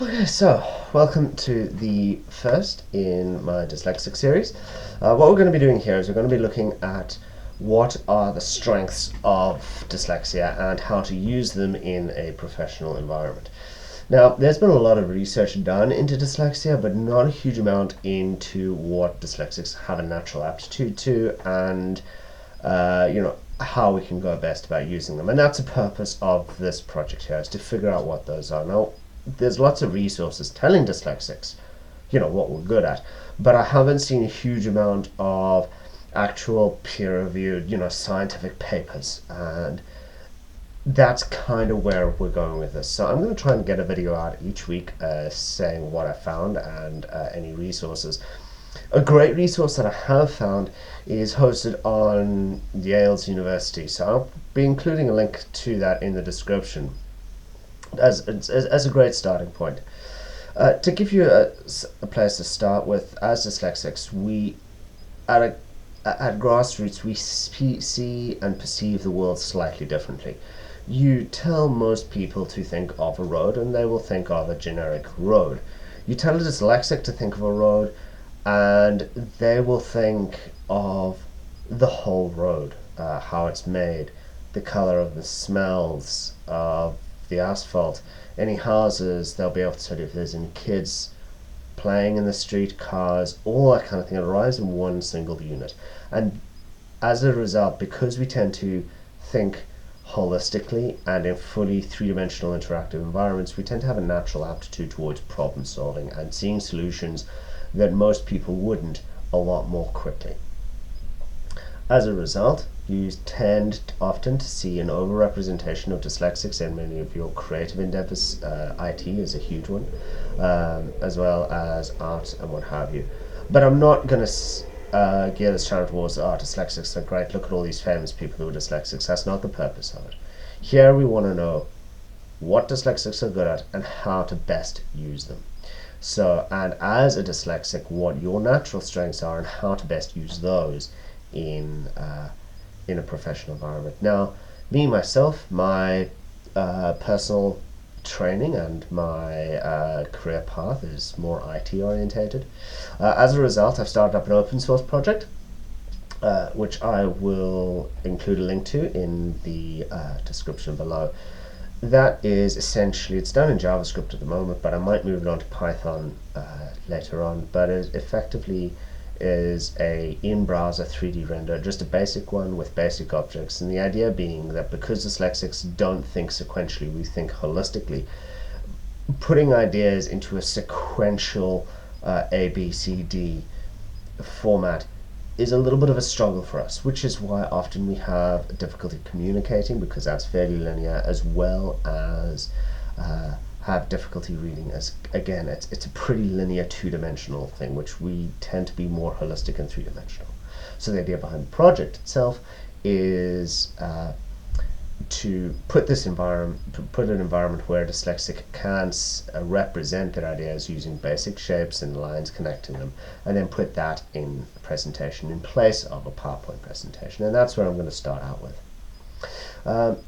Okay, so welcome to the first in my dyslexic series. What we're going to be doing here is we're going to be looking at what are the strengths of dyslexia and how to use them in a professional environment. Now, there's been a lot of research done into dyslexia, but not a huge amount into what dyslexics have a natural aptitude to and how we can go best about using them. And that's the purpose of this project here, is to figure out what those are. Now, there's lots of resources telling dyslexics, what we're good at, but I haven't seen a huge amount of actual peer-reviewed, scientific papers, and that's kind of where we're going with this. So I'm going to try and get a video out each week saying what I found and any resources. A great resource that I have found is hosted on Yale's University, so I'll be including a link to that in the description as a great starting point. To give you a place to start with, as dyslexics, we at grassroots we see and perceive the world slightly differently. You tell most people to think of a road and they will think of a generic road. You tell a dyslexic to think of a road and they will think of the whole road, how it's made, the color of the smells of the asphalt, any houses. They'll be able to tell you if there's any kids playing in the street, cars, all that kind of thing. It arrives in one single unit. And as a result, because we tend to think holistically and in fully three-dimensional interactive environments, we tend to have a natural aptitude towards problem solving and seeing solutions that most people wouldn't a lot more quickly. As a result, you tend often to see an overrepresentation of dyslexics in many of your creative endeavors. IT is a huge one, as well as art and what have you. But I'm not going to gear this channel towards dyslexics are great, look at all these famous people who are dyslexics. That's not the purpose of it. Here we want to know what dyslexics are good at and how to best use them. So, and as a dyslexic, what your natural strengths are and how to best use those in a professional environment. Now, myself, my personal training and my career path is more IT orientated. As a result, I've started up an open source project, which I will include a link to in the description below. That is essentially, it's done in JavaScript at the moment, but I might move it on to Python later on. But it effectively is a in-browser 3D render, just a basic one with basic objects. And the idea being that because dyslexics don't think sequentially, we think holistically, putting ideas into a sequential A, B, C, D format is a little bit of a struggle for us, which is why often we have difficulty communicating, because that's fairly linear, as well as have difficulty reading, as again it's a pretty linear two-dimensional thing, which we tend to be more holistic and three-dimensional. So the idea behind the project itself is to put an environment where a dyslexic can represent their ideas using basic shapes and lines connecting them, and then put that in a presentation in place of a PowerPoint presentation. And that's where I'm going to start out with.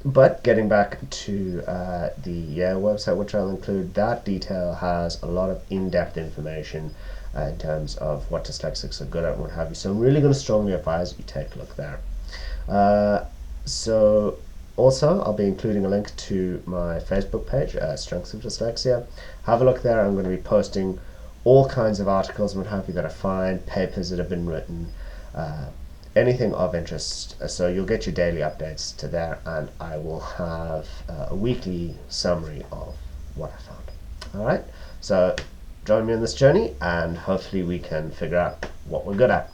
But getting back to the Yale website, which I'll include, that detail has a lot of in-depth information in terms of what dyslexics are good at and what have you. So I'm really going to strongly advise you take a look there. So also, I'll be including a link to my Facebook page, Strengths of Dyslexia. Have a look there. I'm going to be posting all kinds of articles and what have you that I find, papers that have been written, anything of interest. So you'll get your daily updates to there, and I will have a weekly summary of what I found. Alright, so join me on this journey and hopefully we can figure out what we're good at.